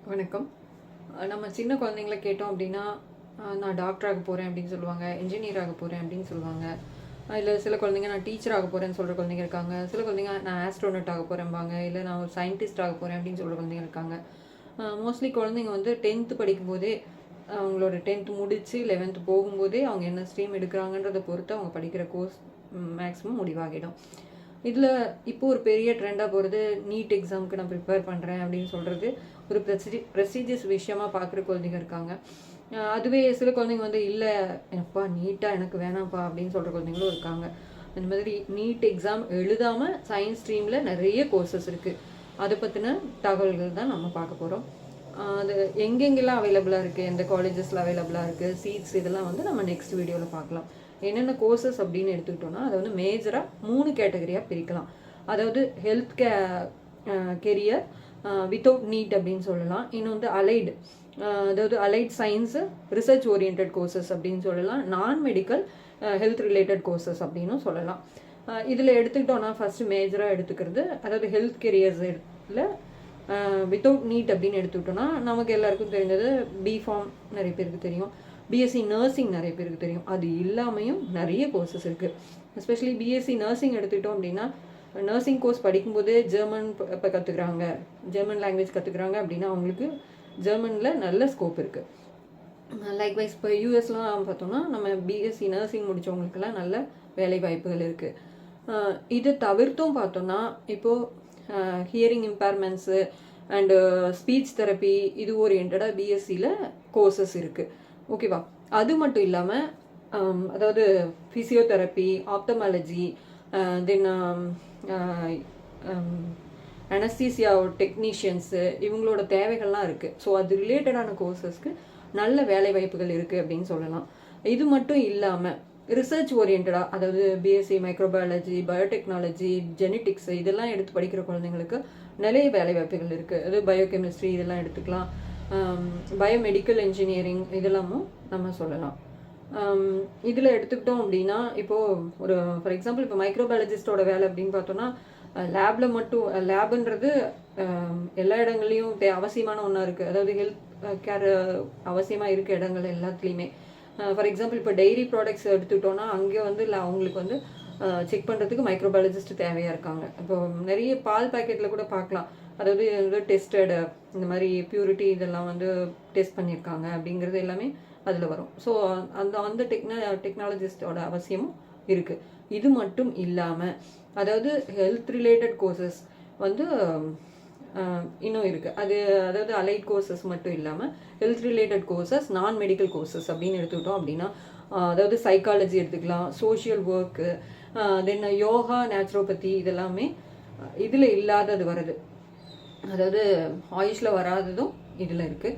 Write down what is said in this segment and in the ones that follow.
வணக்கம். நம்ம சின்ன குழந்தைங்கள கேட்டோம் அப்படின்னா, நான் டாக்டர் ஆக போறேன் அப்படின்னு சொல்லுவாங்க. என்ஜினியர் ஆக போறேன் அப்படின்னு சொல்லுவாங்க. இல்ல சில குழந்தைங்க நான் டீச்சர் ஆக போறேன்னு சொல்ற குழந்தைங்க இருக்காங்க. சில குழந்தைங்க நான் ஆஸ்ட்ரோனட் ஆக போறேன்பாங்க. இல்ல நான் ஒரு சயின்டிஸ்ட் ஆக போறேன் அப்படின்னு சொல்ற குழந்தைங்க இருக்காங்க. மோஸ்ட்லி குழந்தைங்க வந்து 10th படிக்கும்போதே, அவங்களோட 10th முடிச்சு 11th போகும்போதே அவங்க என்ன ஸ்ட்ரீம் எடுக்கிறாங்கன்றத பொறுத்து அவங்க படிக்கிற கோர்ஸ் மேக்ஸிமம் முடிவாகிடும். இதில் இப்போ ஒரு பெரிய ட்ரெண்டாக போகிறது நீட் எக்ஸாமுக்கு நான் ப்ரிப்பேர் பண்ணுறேன் அப்படின்னு சொல்கிறது ஒரு ப்ரெஸ்டீஜியஸ் விஷயமா பார்க்குற குழந்தைங்க இருக்காங்க. அதுவே சில குழந்தைங்க வந்து இல்லை எனப்பா நீட்டாக எனக்கு வேணாம்ப்பா அப்படின்னு சொல்கிற குழந்தைங்களும் இருக்காங்க. இந்த மாதிரி நீட் எக்ஸாம் எழுதாமல் சயின்ஸ் ஸ்ட்ரீமில் நிறைய கோர்சஸ் இருக்குது. அதை பற்றின தகவல்கள் தான் நம்ம பார்க்க போகிறோம். அது எங்கெங்கெல்லாம் அவைலபிளாக இருக்குது, எந்த காலேஜஸில் அவைலபிளாக இருக்குது, சீட்ஸ் இதெல்லாம் வந்து நம்ம நெக்ஸ்ட் வீடியோவில் பார்க்கலாம். என்னென்ன கோர்சஸ் அப்படின்னு எடுத்துக்கிட்டோம்னா அதை வந்து மேஜராக 3 கேட்டகரியாக பிரிக்கலாம். அதாவது ஹெல்த் கெரியர் வித்தவுட் நீட் அப்படின்னு சொல்லலாம். இன்னும் வந்து அலைடு, அதாவது allied science research oriented courses அப்படின்னு சொல்லலாம். நான் மெடிக்கல் ஹெல்த் ரிலேட்டட் கோர்சஸ் அப்படின்னு சொல்லலாம். இதில் எடுத்துக்கிட்டோன்னா ஃபஸ்ட்டு மேஜராக எடுத்துக்கிறது அதாவது ஹெல்த் கெரியர்ஸில் வித்தவுட் நீட் அப்படின்னு எடுத்துக்கிட்டோன்னா நமக்கு எல்லாருக்கும் தெரிஞ்சது பிஃபார்ம் நிறைய பேருக்கு தெரியும், பிஎஸ்சி நர்சிங் நிறைய பேருக்கு தெரியும். அது இல்லாமையும் நிறைய கோர்சஸ் இருக்குது. எஸ்பெஷலி பிஎஸ்சி நர்சிங் எடுத்துக்கிட்டோம் அப்படின்னா நர்சிங் கோர்ஸ் படிக்கும்போதே ஜெர்மன் இப்போ கற்றுக்குறாங்க, ஜெர்மன் லாங்குவேஜ் கற்றுக்குறாங்க அப்படின்னா அவங்களுக்கு ஜெர்மனில் நல்ல ஸ்கோப் இருக்குது. லைக்வைஸ் இப்போ யூஎஸ்லாம் பார்த்தோம்னா நம்ம பிஎஸ்சி நர்சிங் முடித்தவங்களுக்கெல்லாம் நல்ல வேலை வாய்ப்புகள் இருக்குது. இது தவிர்த்தும் பார்த்தோம்னா இப்போது ஹியரிங் இம்பேர்மெண்ட்ஸு அண்டு ஸ்பீச் தெரப்பி இது ஓரியன்டாக பிஎஸ்சியில் கோர்சஸ் இருக்குது. ஓகேவா? அது மட்டும் இல்லாமல் அதாவது ஃபிசியோதெரப்பி, ஆப்தமாலஜி, தென் அனஸ்தீசியா டெக்னீஷியன்ஸு இவங்களோட தேவைகள்லாம் இருக்குது. ஸோ அது ரிலேட்டடான கோர்சஸ்க்கு நல்ல வேலை வாய்ப்புகள் இருக்குது அப்படின்னு சொல்லலாம். இது மட்டும் இல்லாமல் ரிசர்ச் ஓரியன்டாக அதாவது பிஎஸ்சி மைக்ரோபயாலஜி, பயோடெக்னாலஜி, ஜெனட்டிக்ஸ் இதெல்லாம் எடுத்து படிக்கிற குழந்தைங்களுக்கு நிறைய வேலை வாய்ப்புகள் இருக்குது. அது பயோகெமிஸ்ட்ரி இதெல்லாம் எடுத்துக்கலாம். பயோமெடிக்கல் இன்ஜினியரிங் இதெல்லாமும் நம்ம சொல்லலாம். இதில் எடுத்துக்கிட்டோம் அப்படின்னா இப்போது ஒரு ஃபார் எக்ஸாம்பிள் இப்போ மைக்ரோபயாலஜிஸ்டோட வேலை அப்படின்னு பார்த்தோன்னா லேபில் மட்டும் லேபுன்றது எல்லா இடங்கள்லையும் அவசியமான ஒன்றா இருக்குது. அதாவது ஹெல்த் கேர் அவசியமாக இருக்க இடங்கள் எல்லாத்துலேயுமே. ஃபார் எக்ஸாம்பிள் இப்போ டைரி ப்ராடக்ட்ஸ் எடுத்துக்கிட்டோன்னா அங்கே வந்து இல்லை அவங்களுக்கு வந்து செக் பண்ணுறதுக்கு மைக்ரோபயாலஜிஸ்ட் தேவையாக இருக்காங்க. இப்போ நிறைய பால் பாக்கெட்டில் கூட பார்க்கலாம், அதாவது டெஸ்டடு இந்த மாதிரி பியூரிட்டி இதெல்லாம் வந்து டெஸ்ட் பண்ணியிருக்காங்க அப்படிங்கிறது எல்லாமே அதில் வரும். ஸோ அந்த டெக்னாலஜிஸ்டோட அவசியமும் இருக்குது. இது மட்டும் இல்லாமல் அதாவது ஹெல்த் ரிலேட்டட் கோர்சஸ் வந்து இன்னும் இருக்குது. அதாவது அலைட் கோர்சஸ் மட்டும் இல்லாமல் ஹெல்த் ரிலேட்டட் கோர்சஸ், நான் மெடிக்கல் கோர்சஸ் அப்படின்னு எடுத்துக்கிட்டோம் அப்படின்னா அதாவது சைக்காலஜி எடுத்துக்கலாம், சோஷியல் ஒர்க்கு, தென் யோகா, நேச்சுரோபதி இதெல்லாமே இதில் இல்லாதது வருது. அதாவது ஆயுஷில் வராததும் இதில் இருக்குது.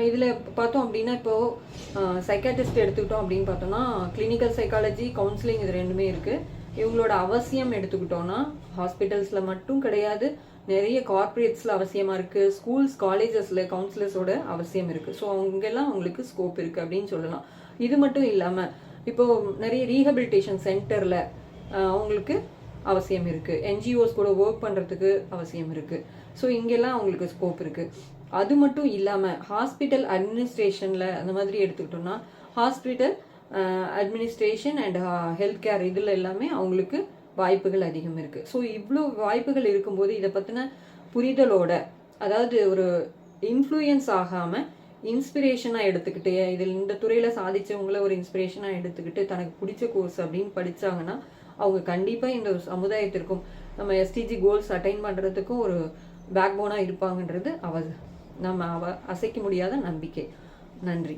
இதில் பார்த்தோம் அப்படின்னா இப்போது சைக்காட்ரிஸ்ட் எடுத்துக்கிட்டோம் அப்படின்னு பார்த்தோம்னா கிளினிக்கல் சைக்காலஜி, கவுன்சிலிங் இது ரெண்டுமே இருக்குது. இவங்களோட அவசியம் எடுத்துக்கிட்டோன்னா ஹாஸ்பிட்டல்ஸில் மட்டும் கிடையாது, நிறைய கார்பரேட்ஸில் அவசியமாக இருக்குது, ஸ்கூல்ஸ் காலேஜஸில் கவுன்சிலர்ஸோட அவசியம் இருக்குது. ஸோ அவங்கெல்லாம் அவங்களுக்கு ஸ்கோப் இருக்குது அப்படின்னு சொல்லலாம். இது மட்டும் இல்லாமல் இப்போது நிறைய ரீஹபிலிட்டேஷன் சென்டரில் அவங்களுக்கு அவசியம் இருக்குது, என்ஜிஓஸ் கூட ஒர்க் பண்ணுறதுக்கு அவசியம் இருக்குது. ஸோ இங்கெல்லாம் அவங்களுக்கு ஸ்கோப் இருக்குது. அது மட்டும் இல்லாமல் ஹாஸ்பிட்டல் அட்மினிஸ்ட்ரேஷனில் அந்த மாதிரி எடுத்துக்கிட்டோம்னா hospital administration and health care இதில் எல்லாமே அவங்களுக்கு வாய்ப்புகள் அதிகம் இருக்குது. ஸோ இவ்வளோ வாய்ப்புகள் இருக்கும்போது இதை பற்றின புரிதலோட அதாவது ஒரு இன்ஃப்ளூயன்ஸ் ஆகாமல் இன்ஸ்பிரேஷனாக எடுத்துக்கிட்டு இதில் இந்த துறையில் சாதித்தவங்கள ஒரு இன்ஸ்பிரேஷனாக எடுத்துக்கிட்டு தனக்கு பிடிச்ச கோர்ஸ் அப்படின்னு படித்தாங்கன்னா அவங்க கண்டிப்பாக இந்த சமுதாயத்திற்கும் நம்ம எஸ்டிஜி கோல்ஸ் அட்டைன் பண்ணுறதுக்கும் ஒரு பேக் போனாக இருப்பாங்கன்றது நம்ம அசைக்க முடியாத நம்பிக்கை. நன்றி.